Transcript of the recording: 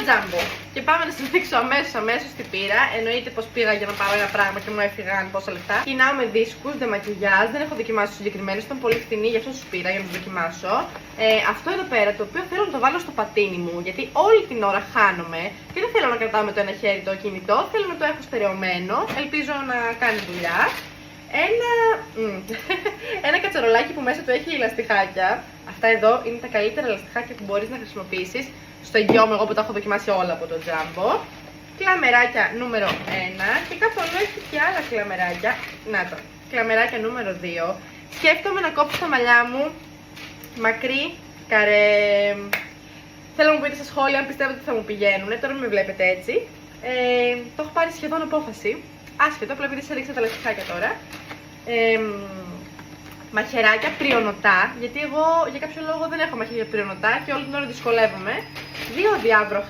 Jumbo. Και πάμε να σας δείξω αμέσως τι πήρα. Εννοείται πως πήγα για να πάρω ένα πράγμα και μου έφυγαν πόσα λεφτά. Κοινάω με δίσκους, δεματιγιάζ, δεν έχω δοκιμάσει τους συγκεκριμένους, ήταν πολύ φθηνοί, γι' αυτό τους πήρα για να τους δοκιμάσω. Αυτό εδώ πέρα το οποίο θέλω να το βάλω στο πατίνι μου, γιατί όλη την ώρα χάνομαι και δεν θέλω να κρατάω με το ένα χέρι το κινητό, θέλω να το έχω στερεωμένο, ελπίζω να κάνει δουλειά. Ένα κατσαρολάκι που μέσα του έχει λαστιχάκια. Αυτά εδώ είναι τα καλύτερα λαστιχάκια που μπορείς να χρησιμοποιήσεις. Στο εγγυό μου, εγώ που τα έχω δοκιμάσει όλα από το Jumbo. Κλαμεράκια νούμερο 1 και κάπου εδώ έχει και άλλα κλαμεράκια. Να το, κλαμεράκια νούμερο 2. Σκέφτομαι να κόψω τα μαλλιά μου μακρύ, καρέ. Θέλω να μου πείτε στα σχόλια αν πιστεύετε ότι θα μου πηγαίνουν. Τώρα μην με βλέπετε έτσι. Το έχω πάρει σχεδόν απόφαση. Άσχετο, απλά επειδή σε ρίξα τα λαστιχάκια τώρα. Μαχαιράκια πριονοτά, γιατί εγώ για κάποιο λόγο δεν έχω μαχαίρια πριονοτά και όλη την ώρα δυσκολεύομαι. 2 διάβροχα.